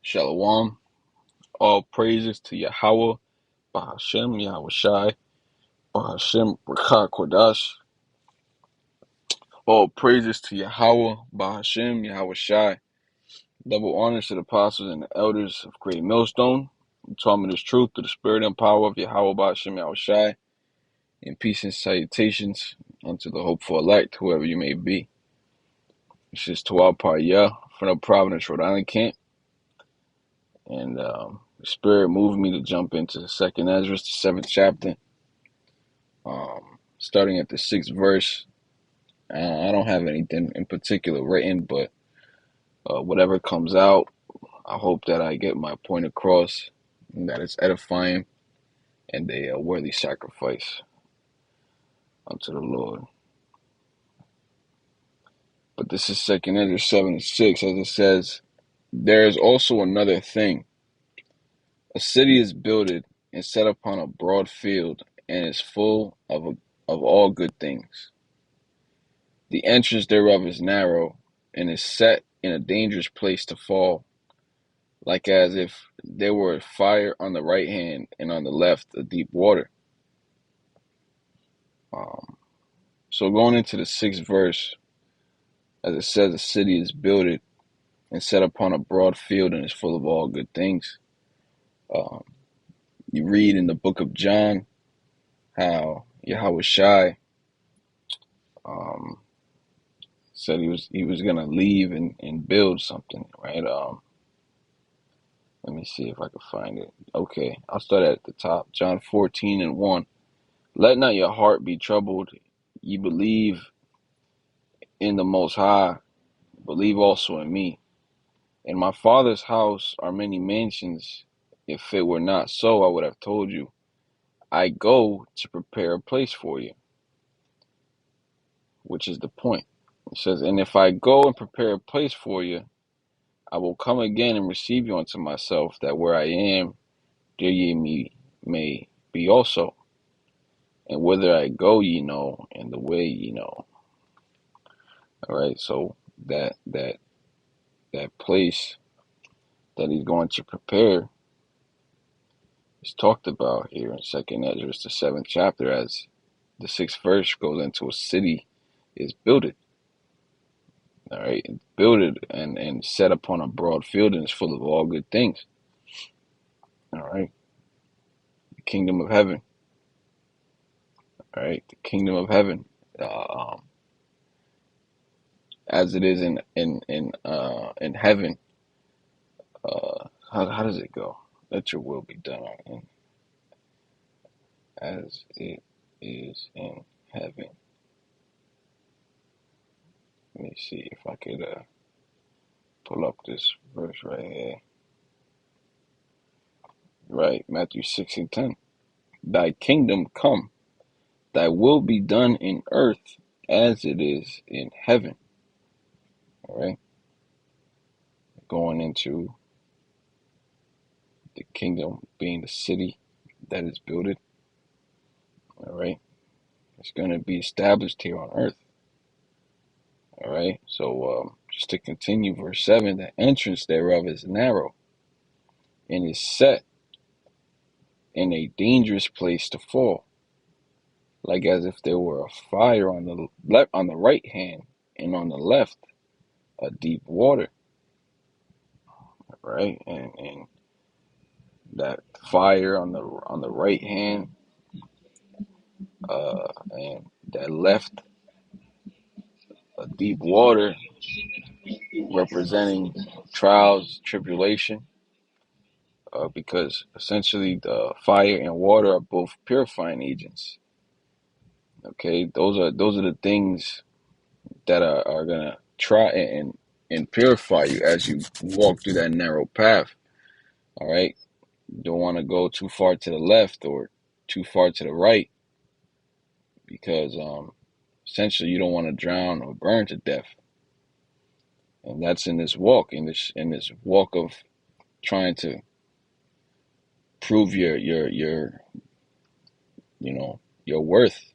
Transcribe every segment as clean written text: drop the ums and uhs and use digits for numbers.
Shalom. All praises to Yahweh, Bahashem, Yahweh Shai, Bahashem, Rakah Kodash. All praises to Yahweh, Bahashem, Yahweh Shai. Double honors to the apostles and the elders of Great Millstone, who taught me this truth through the spirit and power of Yahweh, Bahashem, Yahweh Shai. And peace and salutations unto the hopeful elect, whoever you may be. This is Tawal Pariyah from the Providence, Rhode Island camp. And the Spirit moved me to jump into the second Esdras, the 7th chapter, starting at the 6th verse. I don't have anything in particular written, but whatever comes out, I hope that I get my point across, and that it's edifying and a worthy sacrifice unto the Lord. But this is second Esdras 7:6, as it says, "There is also another thing. A city is builded and set upon a broad field, and is full of all good things. The entrance thereof is narrow, and is set in a dangerous place to fall, like as if there were a fire on the right hand, and on the left a deep water." So going into the 6th verse, as it says, a city is builded and set upon a broad field, and is full of all good things. You read in the book of John how Yahweh Shai said he was gonna leave and build something, right? Let me see if I can find it. Okay, I'll start at the top. John 14:1. "Let not your heart be troubled. Ye believe in the Most High, believe also in me. In my Father's house are many mansions. If it were not so, I would have told you. I go to prepare a place for you," which is the point. It says, "And if I go and prepare a place for you, I will come again and receive you unto myself, that where I am, there ye may be also. And whither I go ye know, and the way ye know." All right, so that place that he's going to prepare is talked about here in Second Esdras, the 7th chapter, as the 6th verse goes into a city is builded. All right, it's builded and set upon a broad field, and is full of all good things. All right, the kingdom of heaven. All right, the kingdom of heaven, as it is in heaven. How does it go? Let your will be done as it is in heaven. Let me see if I could pull up this verse right here. Right, Matthew 6:10. "Thy kingdom come, thy will be done in earth as it is in heaven." All right, going into the kingdom being the city that is built. All right, it's going to be established here on earth. All right, so just to continue, verse 7, "The entrance thereof is narrow, and is set in a dangerous place to fall, like as if there were a fire on the right hand, and on the left a deep water." Right, and that fire on the right hand, and that left a deep water, representing trials, tribulation, because essentially the fire and water are both purifying agents. Okay, those are the things that are gonna try and purify you as you walk through that narrow path. All right, you don't want to go too far to the left or too far to the right, because essentially you don't want to drown or burn to death. And that's in this walk, in this walk of trying to prove your your worth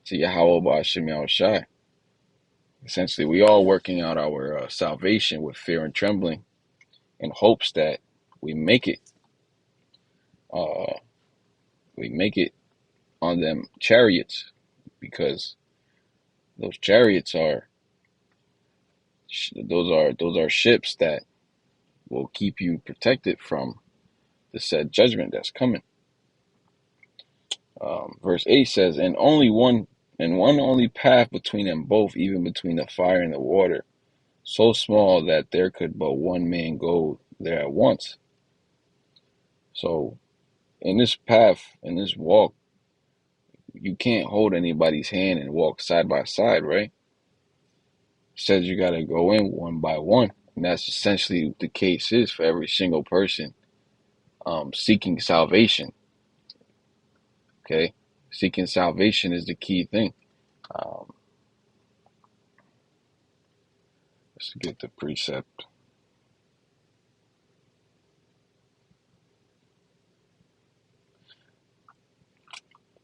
to Yahweh Ba'ashem Yahweh Shai. Essentially, we all working out our salvation with fear and trembling, in hopes that we make it. Uh, we make it on them chariots, because those chariots are those are ships that will keep you protected from the said judgment that's coming. Verse 8 says, and one only path between them both, even between the fire and the water, so small that there could but one man go there at once. So in this path, in this walk, you can't hold anybody's hand and walk side by side, right? It says you got to go in one by one. And that's essentially what the case is for every single person seeking salvation. Okay? Seeking salvation is the key thing. Um, let's get the precept.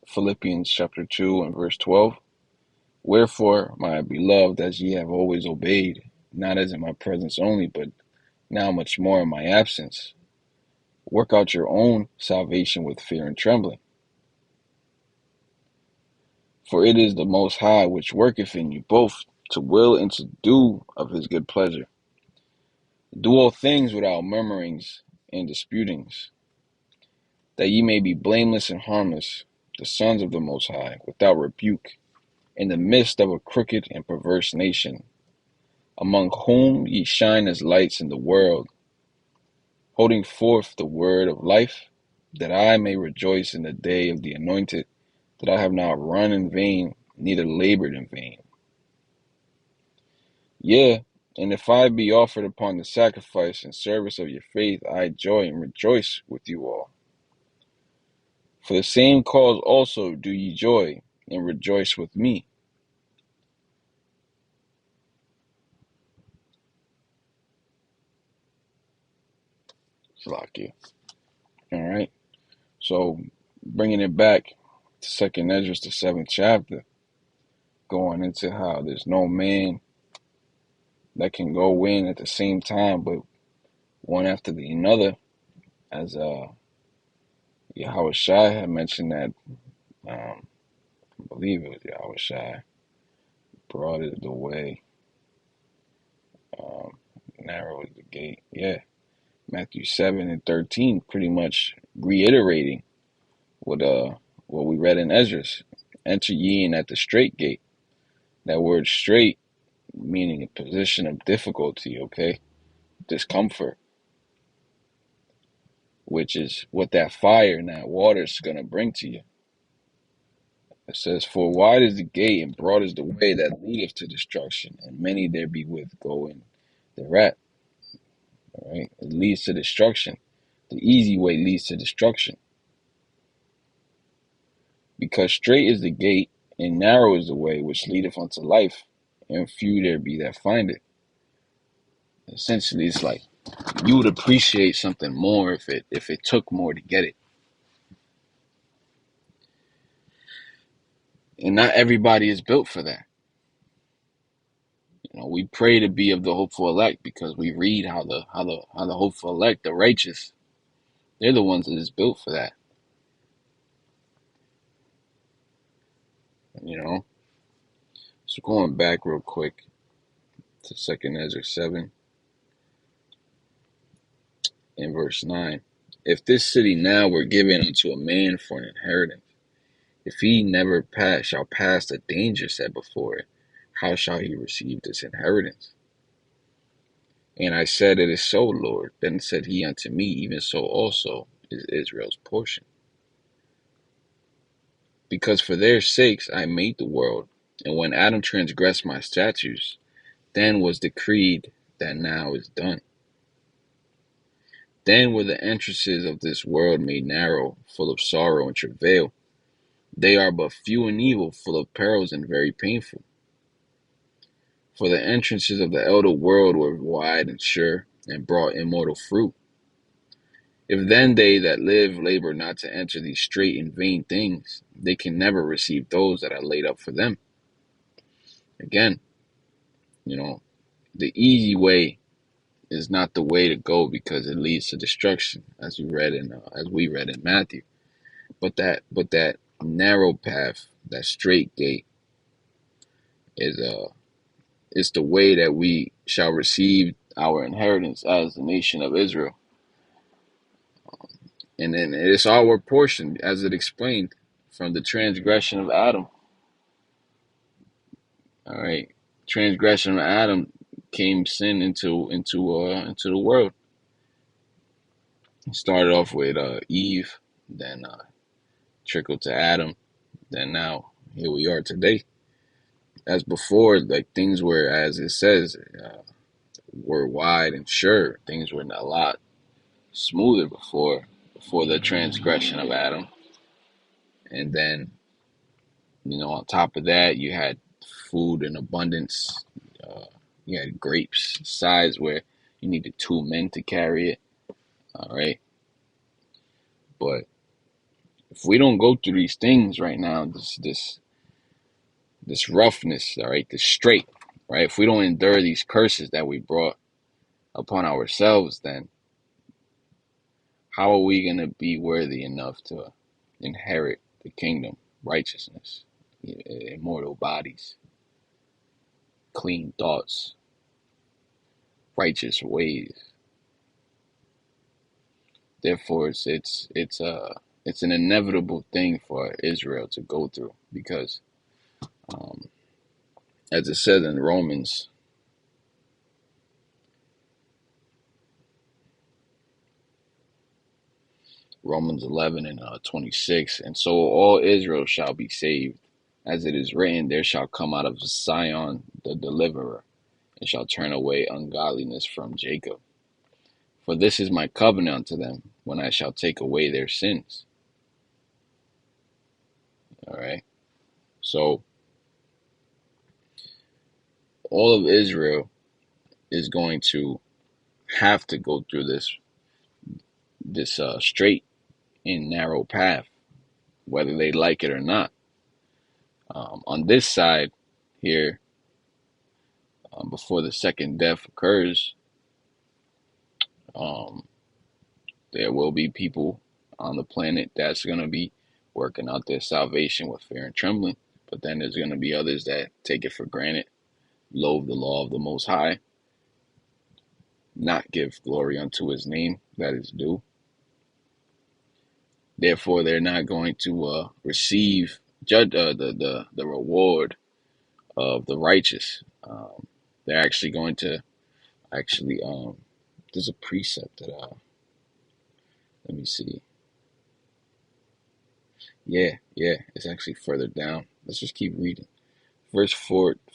Philippians chapter 2 and verse 12. Wherefore, my beloved, as ye have always obeyed, not as in my presence only, but now much more in my absence, work out your own salvation with fear and trembling. For it is the Most High which worketh in you both to will and to do of his good pleasure. Do all things without murmurings and disputings, that ye may be blameless and harmless, the sons of the Most High, without rebuke, in the midst of a crooked and perverse nation, among whom ye shine as lights in the world, holding forth the word of life, that I may rejoice in the day of the anointed, that I have not run in vain, neither labored in vain. Yea, and if I be offered upon the sacrifice and service of your faith, I joy and rejoice with you all. For the same cause also do ye joy and rejoice with me. Slack you. All right. So bringing it back to Second Esdras, the 7th chapter, going into how there's no man that can go in at the same time, but one after the another, as Yahweh Shai had mentioned that, I believe it was Yahweh Shai, broad is the way, um, narrow is the gate. Yeah, Matthew 7 and 13, pretty much reiterating what we read in Esdras. Enter ye in at the straight gate. That word straight meaning a position of difficulty, okay? Discomfort, which is what that fire and that water is going to bring to you. It says, for wide is the gate and broad is the way that leadeth to destruction, and many there be with going thereat. All right? It leads to destruction. The easy way leads to destruction. Because straight is the gate, and narrow is the way which leadeth unto life, and few there be that find it. Essentially, it's like you would appreciate something more if it took more to get it. And not everybody is built for that. You know, we pray to be of the hopeful elect because we read how the hopeful elect, the righteous, they're the ones that is built for that. You know? So going back real quick to 2nd Ezra 7 in verse 9. If this city now were given unto a man for an inheritance, if he never shall pass the danger set before it, how shall he receive this inheritance? And I said, it is so, Lord. Then said he unto me, even so also is Israel's portion. Because for their sakes I made the world, and when Adam transgressed my statutes, then was decreed that now is done. Then were the entrances of this world made narrow, full of sorrow and travail. They are but few and evil, full of perils and very painful. For the entrances of the elder world were wide and sure, and brought immortal fruit. If then they that live labor not to enter these straight and vain things, they can never receive those that are laid up for them. Again, you know, the easy way is not the way to go because it leads to destruction, as we read in Matthew. But that narrow path, that straight gate, is is the way that we shall receive our inheritance as the nation of Israel, and then it's our portion, as it explained, from the transgression of Adam. All right, transgression of Adam came sin into the world. It started off with Eve, then trickled to Adam, then now here we are today. As before, like things were, as it says, were wide and sure. Things were a lot smoother before the transgression of Adam, and then on top of that, you had food in abundance. Uh, you had grapes size where you needed two men to carry it. All right, but if we don't go through these things right now, this roughness, all right, this straight, right? If we don't endure these curses that we brought upon ourselves, then how are we going to be worthy enough to inherit the kingdom, righteousness, immortal bodies, clean thoughts, righteous ways? Therefore, it's an inevitable thing for Israel to go through because, um, as it says in Romans 11 and 26, and so all Israel shall be saved, as it is written, there shall come out of Zion the deliverer, and shall turn away ungodliness from Jacob. For this is my covenant unto them, when I shall take away their sins. All right. So all of Israel is going to have to go through this straight and narrow path, whether they like it or not. On this side here, before the second death occurs, um, there will be people on the planet that's going to be working out their salvation with fear and trembling. But then there's going to be others that take it for granted, loathe the law of the Most High, not give glory unto his name that is due. Therefore, they're not going to receive the reward of the righteous. They're actually going to actually there's a precept that let me see. Yeah, it's actually further down. Let's just keep reading. Verse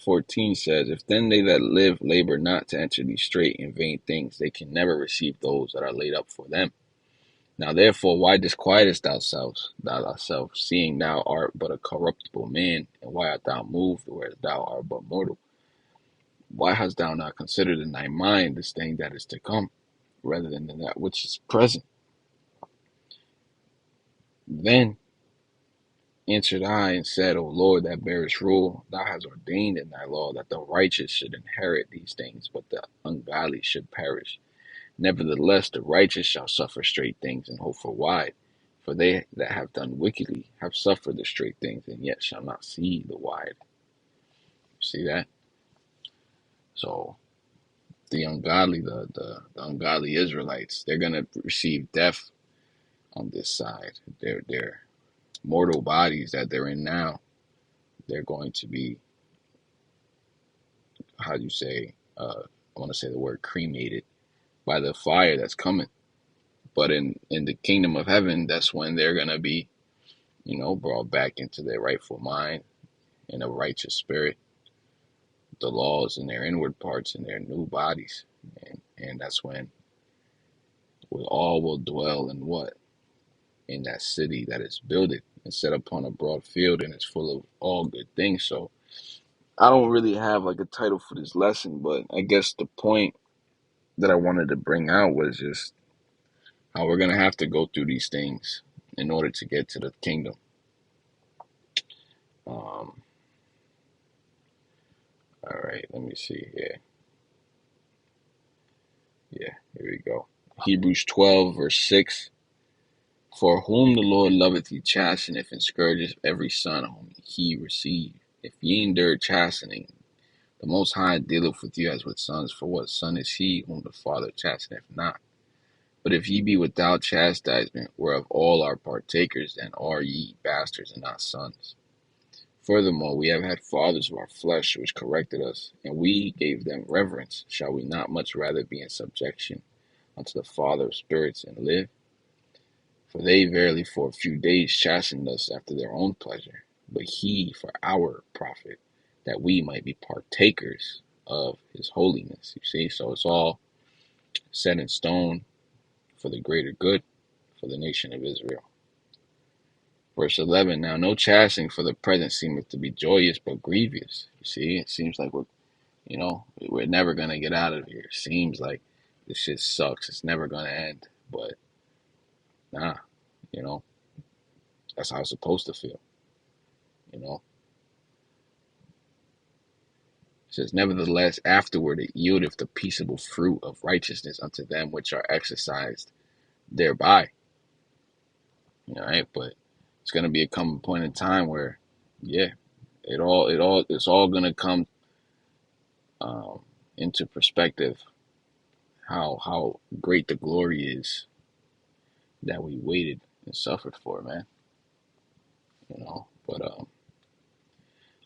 14 says, if then they that live labor not to enter these straight and vain things, they can never receive those that are laid up for them. Now therefore, why disquietest thou thyself, seeing thou art but a corruptible man, and why art thou moved, whereas thou art but mortal? Why hast thou not considered in thy mind this thing that is to come, rather than that which is present? Then answered I and said, O Lord, that bearest rule, thou hast ordained in thy law that the righteous should inherit these things, but the ungodly should perish. Nevertheless, the righteous shall suffer straight things and hope for wide. For they that have done wickedly have suffered the straight things, and yet shall not see the wide. See that? So the ungodly, the ungodly Israelites, they're gonna receive death on this side. Their mortal bodies that they're in now, they're going to be, how do you say? I want to say the word cremated by the fire that's coming. But in the kingdom of heaven, that's when they're gonna be, brought back into their rightful mind in a righteous spirit, the laws in their inward parts in their new bodies, and that's when we all will dwell in what? In that city that is builded and set upon a broad field and is full of all good things. So I don't really have like a title for this lesson, but I guess the point that I wanted to bring out was just how we're gonna have to go through these things in order to get to the kingdom. Um, all right, let me see here. Yeah, here we go. Hebrews 12, verse 6. For whom the Lord loveth, he chasteneth, and scourgeth every son whom he received. If ye endure chastening, the Most High dealeth with you as with sons. For what son is he whom the Father chasteneth not? But if ye be without chastisement, whereof all are partakers, then are ye bastards and not sons. Furthermore, we have had fathers of our flesh which corrected us, and we gave them reverence. Shall we not much rather be in subjection unto the Father of spirits and live? For they verily for a few days chastened us after their own pleasure, but he for our profit, that we might be partakers of his holiness. You see, so it's all set in stone for the greater good for the nation of Israel. Verse 11, now no chastening for the present seemeth to be joyous, but grievous. You see, it seems like we're never going to get out of here. It seems like this shit sucks. It's never going to end. But nah, you know, that's how it's supposed to feel. You know, it says, nevertheless, afterward it yieldeth the peaceable fruit of righteousness unto them which are exercised thereby. All right, but it's going to be a coming point in time where, yeah, it's all going to come um, into perspective how great the glory is that we waited and suffered for, man. But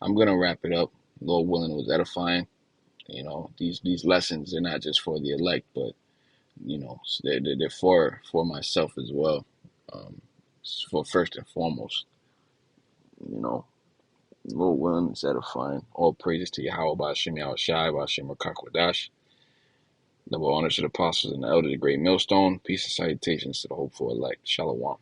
I'm gonna wrap it up. Lord willing, it was edifying. These lessons, they're not just for the elect, but they're for myself as well. Um, for first and foremost, you know, Lord willing, it's edifying. All praises to Yahweh Ba'Shem Yahushai Ba'Shem Rakakwadash. Double honors to the apostles and the elders, the great millstone. Peace and salutations to the hopeful elect. Shalom.